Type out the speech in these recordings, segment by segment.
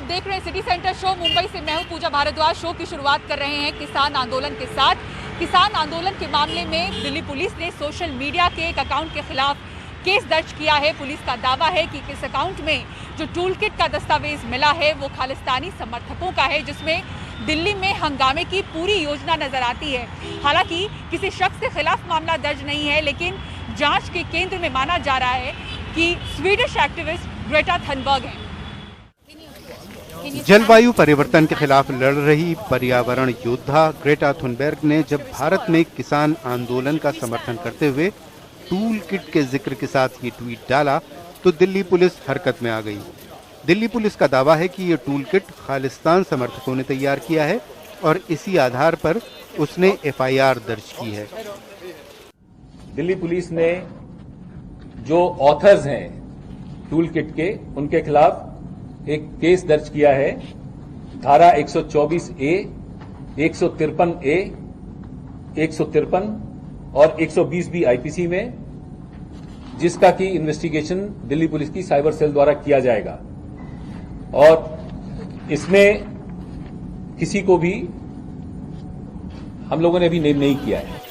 आप देख रहे हैं सिटी सेंटर शो। मुंबई से मैं हूं पूजा भारद्वाज। शो की शुरुआत कर रहे हैं किसान आंदोलन के साथ। किसान आंदोलन के मामले में दिल्ली पुलिस ने सोशल मीडिया के एक अकाउंट के खिलाफ केस दर्ज किया है। पुलिस का दावा है कि इस अकाउंट में जो टूल किट का दस्तावेज मिला है वो खालिस्तानी समर्थकों का है, जिसमें दिल्ली में हंगामे की पूरी योजना नजर आती है। हालांकि किसी शख्स के खिलाफ मामला दर्ज नहीं है, लेकिन जांच के केंद्र में माना जा रहा है कि स्वीडिश एक्टिविस्ट ग्रेटा थनबर्ग हैं। जलवायु परिवर्तन के खिलाफ लड़ रही पर्यावरण योद्धा ग्रेटा थुनबर्ग ने जब भारत में किसान आंदोलन का समर्थन करते हुए टूल किट के जिक्र के साथ ये ट्वीट डाला तो दिल्ली पुलिस हरकत में आ गई। दिल्ली पुलिस का दावा है कि ये टूल किट खालिस्तान समर्थकों ने तैयार किया है और इसी आधार पर उसने एफआईआर दर्ज की है। दिल्ली पुलिस ने जो ऑथर्स हैं टूल किट के, उनके खिलाफ एक केस दर्ज किया है। धारा 124A, 153A, 153 और 120B आईपीसी में, जिसका की इन्वेस्टिगेशन दिल्ली पुलिस की साइबर सेल द्वारा किया जाएगा और इसमें किसी को भी हम लोगों ने अभी नेम नहीं किया है।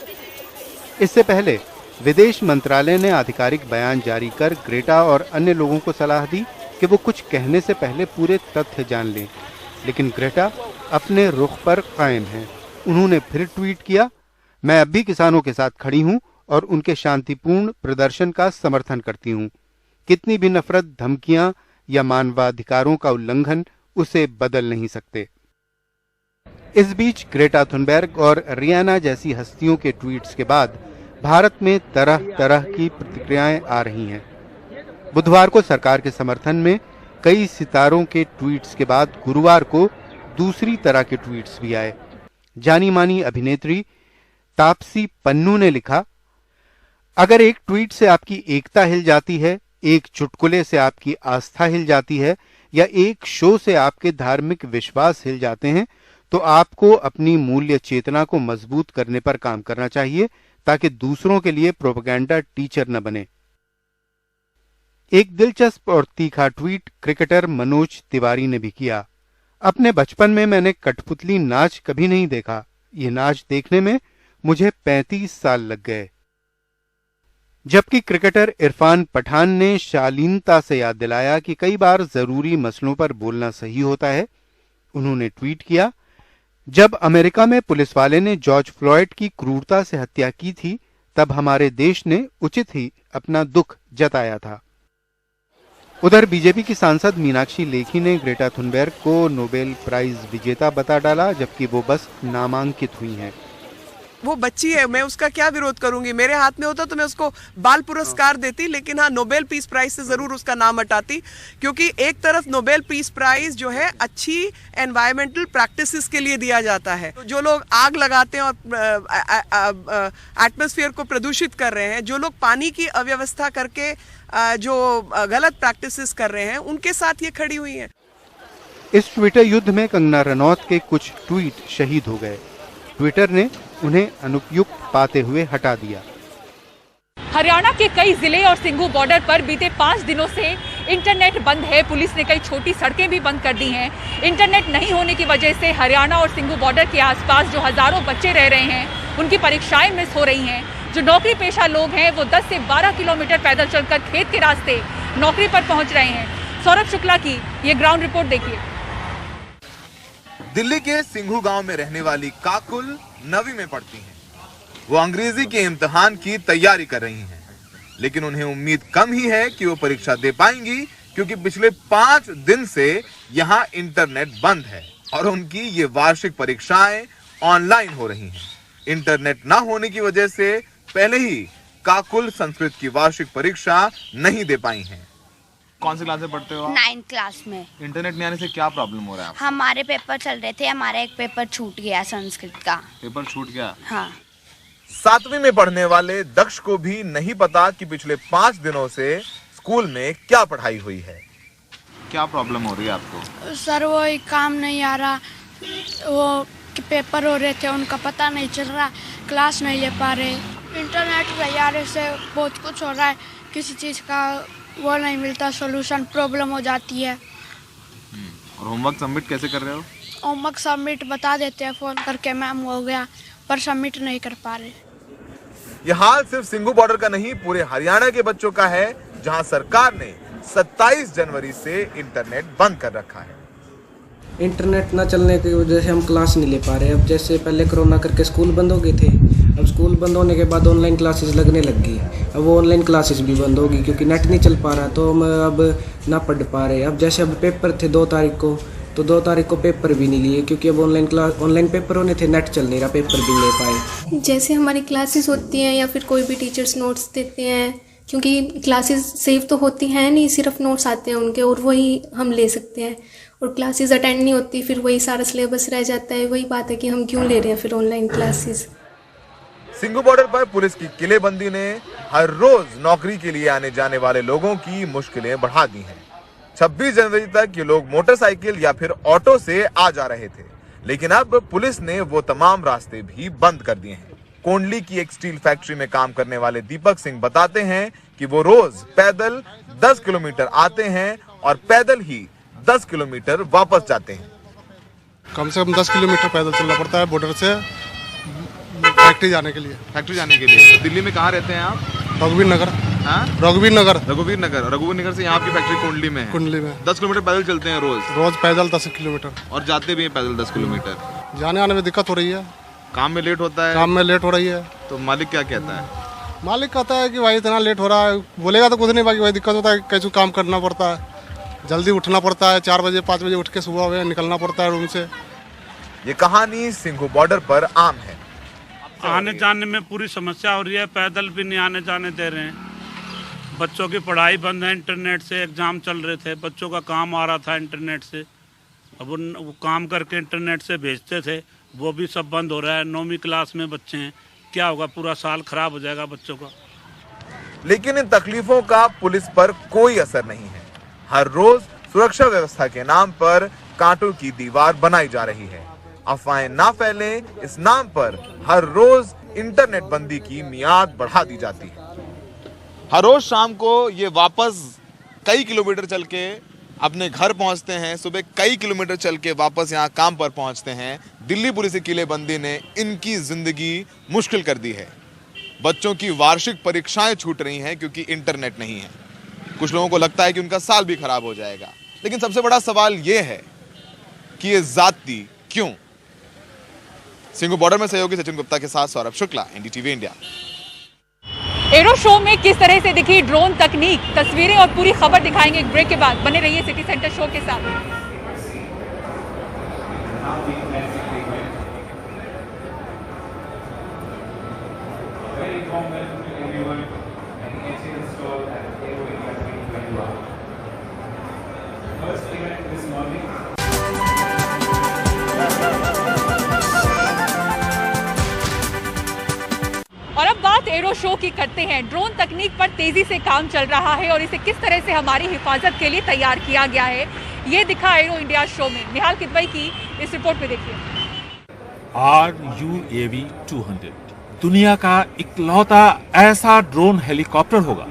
इससे पहले विदेश मंत्रालय ने आधिकारिक बयान जारी कर ग्रेटा और अन्य लोगों को सलाह दी कि वो कुछ कहने से पहले पूरे तथ्य जान लें, लेकिन ग्रेटा अपने रुख पर कायम हैं। उन्होंने फिर ट्वीट किया, मैं अब भी किसानों के साथ खड़ी हूं और उनके शांतिपूर्ण प्रदर्शन का समर्थन करती हूं। कितनी भी नफरत, धमकियां या मानवाधिकारों का उल्लंघन उसे बदल नहीं सकते। इस बीच ग्रेटा थुनबर्ग और रियाना जैसी हस्तियों के ट्वीट्स के बाद भारत में तरह तरह की प्रतिक्रियाएं आ रही हैं। बुधवार को सरकार के समर्थन में कई सितारों के ट्वीट्स के बाद गुरुवार को दूसरी तरह के ट्वीट्स भी आए। जानी मानी अभिनेत्री तापसी पन्नू ने लिखा, अगर एक ट्वीट से आपकी एकता हिल जाती है, एक चुटकुले से आपकी आस्था हिल जाती है या एक शो से आपके धार्मिक विश्वास हिल जाते हैं, तो आपको अपनी मूल्य चेतना को मजबूत करने पर काम करना चाहिए ताकि दूसरों के लिए प्रोपेगेंडा टीचर न बने। एक दिलचस्प और तीखा ट्वीट क्रिकेटर मनोज तिवारी ने भी किया, अपने बचपन में मैंने कठपुतली नाच कभी नहीं देखा। ये नाच देखने में मुझे 35 साल लग गए। जबकि क्रिकेटर इरफान पठान ने शालीनता से याद दिलाया कि कई बार जरूरी मसलों पर बोलना सही होता है। उन्होंने ट्वीट किया, जब अमेरिका में पुलिस वाले ने जॉर्ज फ्लॉयड की क्रूरता से हत्या की थी, तब हमारे देश ने उचित ही अपना दुख जताया था। उधर बीजेपी की सांसद मीनाक्षी लेखी ने ग्रेटा थुनबर्ग को नोबेल प्राइज विजेता बता डाला, जबकि वो बस नामांकित हुई हैं। वो बच्ची है, मैं उसका क्या विरोध करूंगी। मेरे हाथ में होता तो मैं उसको बाल पुरस्कार देती, लेकिन हाँ, नोबेल पीस प्राइज से जरूर उसका नाम हटाती, क्योंकि एक तरफ नोबेल पीस प्राइज जो है अच्छी एनवायरमेंटल प्रैक्टिसेस के लिए दिया जाता है। जो लोग आग लगाते हैं और एटमॉस्फेयर को प्रदूषित कर रहे हैं, जो लोग पानी की अव्यवस्था करके जो गलत प्रैक्टिसेस कर रहे हैं, उनके साथ ये खड़ी हुई हैं। इस ट्विटर युद्ध में कंगना रनौत के कुछ ट्वीट शहीद हो गए। ट्विटर ने उन्हें अनुपयुक्त पाते हुए हटा दिया। हरियाणा के कई जिले और सिंघू बॉर्डर पर बीते 5 दिनों से इंटरनेट बंद है। पुलिस ने कई छोटी सड़कें भी बंद कर दी हैं। इंटरनेट नहीं होने की वजह से हरियाणा और सिंघू बॉर्डर के आसपास जो हजारों बच्चे रह रहे हैं, उनकी परीक्षाएं मिस हो रही हैं। जो नौकरी पेशा लोग हैं वो 10 से 12 किलोमीटर पैदल चलकर खेत के रास्ते नौकरी पर पहुंच रहे हैं। सौरभ शुक्ला की ये ग्राउंड रिपोर्ट देखिए। दिल्ली के सिंघू गांव में रहने वाली काकुल 9वीं में पढ़ती हैं। वो अंग्रेजी के इम्तिहान की तैयारी कर रही हैं, लेकिन उन्हें उम्मीद कम ही है कि वो परीक्षा दे पाएंगी, क्योंकि पिछले 5 दिन से यहाँ इंटरनेट बंद है और उनकी ये वार्षिक परीक्षाएं ऑनलाइन हो रही हैं। इंटरनेट न होने की वजह से पहले ही काकुल संस्कृत की वार्षिक परीक्षा नहीं दे पाई हैं। कौन सी क्लास में पढ़ते हो आप? 9th क्लास में। इंटरनेट नहीं आने से क्या प्रॉब्लम हो रहा है आपको? हमारे पेपर चल रहे थे, हमारा एक पेपर छूट गया संस्कृत का। पेपर छूट गया? हाँ। 7वीं में पढ़ने वाले दक्ष को भी नहीं पता कि पिछले 5 दिनों से स्कूल में क्या पढ़ाई हुई है। क्या प्रॉब्लम हो रही है आपको? सर वो काम नहीं आ रहा, वो पेपर हो रहे थे उनका पता नहीं चल रहा, क्लास नहीं ले पा रहे। इंटरनेट तैयारी से बहुत कुछ हो रहा है, किसी चीज़ का वो नहीं मिलता सोल्यूशन, प्रॉब्लम हो जाती है। और होमवर्क सबमिट कैसे कर रहे हो? होमवर्क सबमिट बता देते हैं फ़ोन करके, मैम हो गया, पर सबमिट नहीं कर पा रहे। यह हाल सिर्फ सिंघू बॉर्डर का नहीं, पूरे हरियाणा के बच्चों का है, जहां सरकार ने 27 जनवरी से इंटरनेट बंद कर रखा है। इंटरनेट ना चलने की वजह से हम क्लास नहीं ले पा रहे। अब जैसे पहले कोरोना करके स्कूल बंद हो गए थे, अब स्कूल बंद होने के बाद ऑनलाइन क्लासेस लगने लग गई। अब वो ऑनलाइन क्लासेस भी बंद होगी क्योंकि नेट नहीं चल पा रहा, तो हम अब ना पढ़ पा रहे। अब जैसे अब पेपर थे 2 तारीख को, तो 2 तारीख को पेपर भी नहीं लिए क्योंकि अब ऑनलाइन पेपर होने थे, नेट चल नहीं रहा, पेपर भी ले पाए। जैसे हमारी क्लासेस होती हैं या फिर कोई भी टीचर्स नोट्स देते हैं, क्योंकि क्लासेस सेव तो होती हैं नहीं, सिर्फ नोट्स आते हैं उनके और वही हम ले सकते हैं, और क्लासेस अटेंड नहीं होती, फिर वही सारा सिलेबस रह जाता है। वही बात है कि हम क्यों ले रहे हैं फिर ऑनलाइन क्लासेस। सिंघू बॉर्डर पर पुलिस की किलेबंदी ने हर रोज नौकरी के लिए आने जाने वाले लोगों की मुश्किलें बढ़ा दी हैं। 26 जनवरी तक ये लोग मोटरसाइकिल या फिर ऑटो से आ जा रहे थे, लेकिन अब पुलिस ने वो तमाम रास्ते भी बंद कर दिए हैं। कोंडली की एक स्टील फैक्ट्री में काम करने वाले दीपक सिंह बताते हैं कि वो रोज पैदल 10 किलोमीटर आते हैं और पैदल ही 10 किलोमीटर वापस जाते हैं। कम से कम 10 किलोमीटर पैदल चलना पड़ता है बॉर्डर से फैक्ट्री जाने के लिए। फैक्ट्री जाने के लिए? तो दिल्ली में कहाँ रहते हैं आप? रघुवीर नगर। हाँ, रघुवीर नगर। रघुवीर नगर से यहाँ की फैक्ट्री कुंडली में है। कुंडली में 10 किलोमीटर पैदल चलते हैं रोज पैदल 10 किलोमीटर, और जाते भी हैं पैदल 10 किलोमीटर। जाने आने में दिक्कत हो रही है, काम में लेट होता है। काम में लेट हो रही है। तो मालिक क्या कहता है? मालिक कहता है कि भाई इतना लेट हो रहा है, बोलेगा तो कुछ नहीं, बाकी भाई दिक्कत होता है, कैसे काम करना पड़ता है, जल्दी उठना पड़ता है, 4 बजे 5 बजे उठ के सुबह में निकलना पड़ता है रूम से। ये कहानी सिंघू बॉर्डर पर आम है। आने जाने में पूरी समस्या हो रही है, पैदल भी नहीं आने जाने दे रहे हैं, बच्चों की पढ़ाई बंद है, इंटरनेट से एग्जाम चल रहे थे, बच्चों का काम आ रहा था इंटरनेट से, अब वो काम करके इंटरनेट से भेजते थे, वो भी सब बंद हो रहा है। 9वीं क्लास में बच्चे हैं, क्या होगा, पूरा साल खराब हो जाएगा बच्चों का। लेकिन इन तकलीफों का पुलिस पर कोई असर नहीं है। हर रोज सुरक्षा व्यवस्था के नाम पर कांटों की दीवार बनाई जा रही है। अफवाहें ना फैले इस नाम पर हर रोज इंटरनेट बंदी की मियाद बढ़ा दी जाती है। हर रोज शाम को ये वापस कई किलोमीटर चल के अपने घर पहुंचते हैं, सुबह कई किलोमीटर चल के वापस यहाँ काम पर पहुंचते हैं। दिल्ली पुलिस की किलेबंदी ने इनकी जिंदगी मुश्किल कर दी है। बच्चों की वार्षिक परीक्षाएं छूट रही हैं क्योंकि इंटरनेट नहीं है। कुछ लोगों को लगता है कि उनका साल भी खराब हो जाएगा, लेकिन सबसे बड़ा सवाल यह है कि ये ज्यादती क्यों? सिंघू बॉर्डर में सहयोगी सचिन गुप्ता के साथ Saurabh Shukla, NDTV India. Arrow show में किस तरह से दिखी ड्रोन तकनीक, तस्वीरें और पूरी खबर दिखाएंगे एक ब्रेक के बाद। बने रहिए सिटी सेंटर शो के साथ। और अब बात एरो शो की करते हैं। ड्रोन तकनीक पर तेजी से काम चल रहा है और इसे किस तरह से हमारी हिफाजत के लिए तैयार किया गया है, ये दिखा एरो इंडिया शो में। निहाल किदवई की इस रिपोर्ट में देखिए। RUAV 200 दुनिया का इकलौता ऐसा ड्रोन हेलीकॉप्टर होगा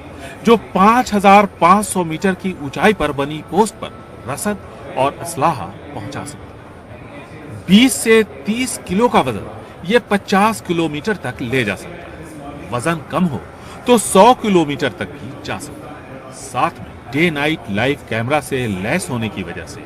जो 5500 मीटर की ऊंचाई पर बनी पोस्ट पर रसद और असलाहा पहुंचा सकता है। 20 से 30 किलो का वजन ये 50 किलोमीटर तक ले जा सकता है। वजन कम हो तो 100 किलोमीटर तक भी जा सकता है। साथ में डे नाइट लाइव कैमरा से लैस होने की वजह से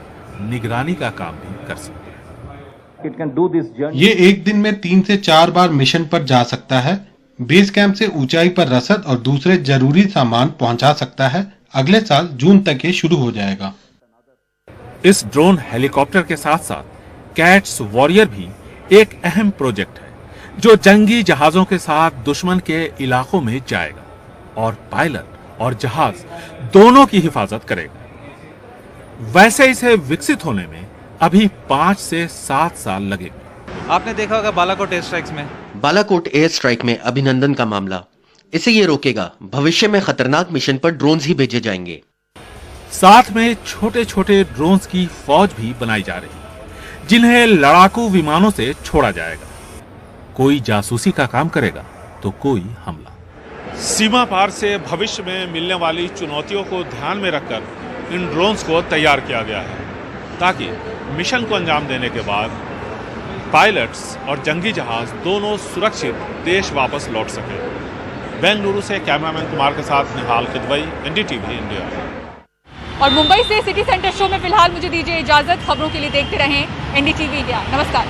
निगरानी का काम भी कर सकता है। ये एक दिन में 3 से 4 बार मिशन पर जा सकता है। बेस कैंप से ऊंचाई पर रसद और दूसरे जरूरी सामान पहुंचा सकता है। अगले साल जून तक ये शुरू हो जाएगा। इस ड्रोन हेलीकॉप्टर के साथ साथ कैट्स वॉरियर भी एक अहम प्रोजेक्ट है जो जंगी जहाजों के साथ दुश्मन के इलाकों में जाएगा और पायलट और जहाज दोनों की हिफाजत करेगा। वैसे इसे विकसित होने में अभी 5 से 7 साल लगेंगे। आपने देखा होगा बालाकोट एयर स्ट्राइक्स में। बालाकोट एयर स्ट्राइक में अभिनंदन का मामला, इसे ये रोकेगा। भविष्य में खतरनाक मिशन पर ड्रोन्स ही भेजे जाएंगे। साथ में छोटे छोटे ड्रोन्स की फौज भी बनाई जा रही है जिन्हें लड़ाकू विमानों से छोड़ा जाएगा। कोई जासूसी का काम करेगा तो कोई हमला। सीमा पार से भविष्य में मिलने वाली चुनौतियों को ध्यान में रखकर इन ड्रोन्स को तैयार किया गया है। ताकि मिशन को अंजाम देने के बाद पायलट्स और जंगी जहाज दोनों सुरक्षित देश वापस लौट सके। बेंगलुरु से कैमरामैन कुमार के साथ निहाल किदवई, एनडीटीवी इंडिया। और मुंबई से सिटी सेंटर शो में फिलहाल मुझे दीजिए इजाजत। खबरों के लिए देखते रहें एनडीटीवी इंडिया। नमस्कार।